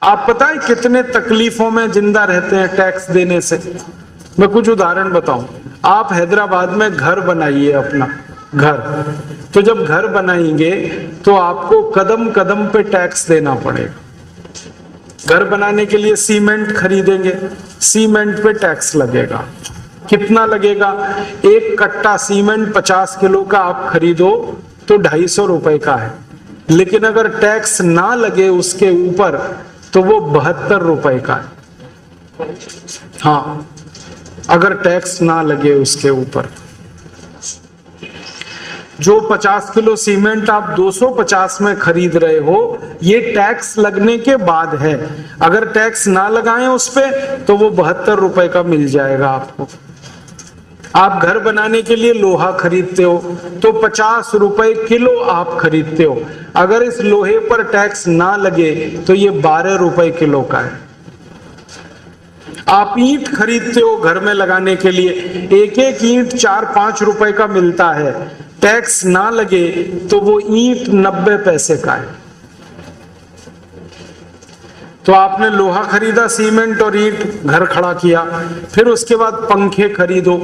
आप पता है कितने तकलीफों में जिंदा रहते हैं टैक्स देने से। मैं कुछ उदाहरण बताऊं। आप हैदराबाद में घर बनाइए अपना घर, तो जब घर बनाएंगे तो आपको कदम कदम पे टैक्स देना पड़ेगा। घर बनाने के लिए सीमेंट खरीदेंगे, सीमेंट पे टैक्स लगेगा। कितना लगेगा? एक कट्टा सीमेंट 50 किलो का आप खरीदो तो 250 रुपए का है, लेकिन अगर टैक्स ना लगे उसके ऊपर तो वो 72 रुपए का है। हाँ, अगर टैक्स ना लगे उसके ऊपर। जो 50 किलो सीमेंट आप 250 में खरीद रहे हो, ये टैक्स लगने के बाद है। अगर टैक्स ना लगाएं उस पे तो वो 72 रुपए का मिल जाएगा आपको। आप घर बनाने के लिए लोहा खरीदते हो तो 50 रुपए किलो आप खरीदते हो, अगर इस लोहे पर टैक्स ना लगे तो ये 12 रुपए किलो का है। आप ईंट खरीदते हो घर में लगाने के लिए, एक एक ईंट 4-5 रुपए का मिलता है, टैक्स ना लगे तो वो ईंट 90 पैसे का है। तो आपने लोहा खरीदा, सीमेंट और ईंट, घर खड़ा किया, फिर उसके बाद पंखे खरीदो।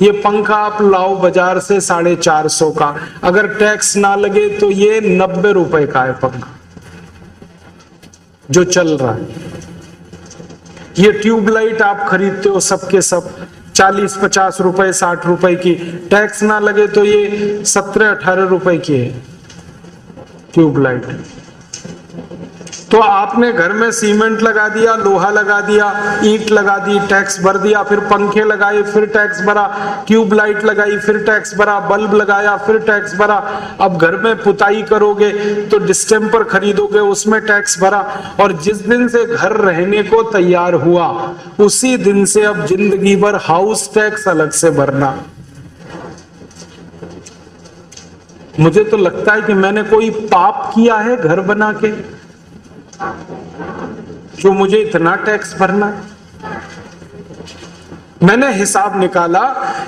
ये पंखा आप लाओ बाजार से 450 का, अगर टैक्स ना लगे तो ये 90 रुपए का है पंखा जो चल रहा है। ये ट्यूबलाइट आप खरीदते हो सबके सब 40-50 रुपए 60 रुपए की, टैक्स ना लगे तो ये 17-18 रुपए की है ट्यूबलाइट। तो आपने घर में सीमेंट लगा दिया, लोहा लगा दिया, ईंट लगा दी, टैक्स भर दिया, फिर पंखे लगाए फिर टैक्स भरा, ट्यूबलाइट लगाई फिर टैक्स भरा, बल्ब लगाया फिर टैक्स भरा। अब घर में पुताई करोगे तो डिस्टेम्पर खरीदोगे उसमें टैक्स भरा, और जिस दिन से घर रहने को तैयार हुआ उसी दिन से अब जिंदगी भर हाउस टैक्स अलग से भरना। मुझे तो लगता है कि मैंने कोई पाप किया है घर बना के जो मुझे इतना टैक्स भरना। मैंने हिसाब निकाला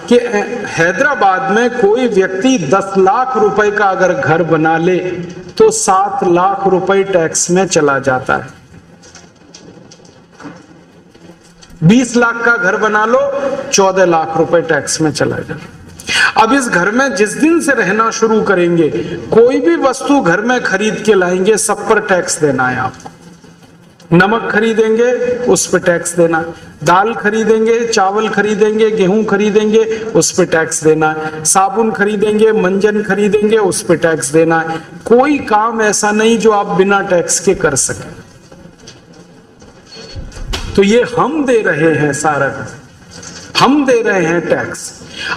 कि हैदराबाद में कोई व्यक्ति 10 लाख रुपए का अगर घर बना ले तो 7 लाख रुपए टैक्स में चला जाता है। 20 लाख का घर बना लो 14 लाख रुपए टैक्स में चला जाता है। अब इस घर में जिस दिन से रहना शुरू करेंगे, कोई भी वस्तु घर में खरीद के लाएंगे सब पर टैक्स देना है आपको। नमक खरीदेंगे उस पर टैक्स देना, दाल खरीदेंगे, चावल खरीदेंगे, गेहूं खरीदेंगे उस पर टैक्स देना है, साबुन खरीदेंगे, मंजन खरीदेंगे उस पर टैक्स देना है। कोई काम ऐसा नहीं जो आप बिना टैक्स के कर सकें। तो ये हम दे रहे हैं, सारा हम दे रहे हैं टैक्स।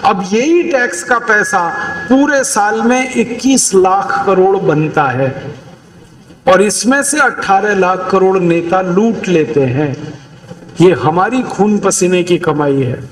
अब यही टैक्स का पैसा पूरे साल में 21 लाख करोड़ बनता है, और इसमें से 18 लाख करोड़ नेता लूट लेते हैं। ये हमारी खून पसीने की कमाई है।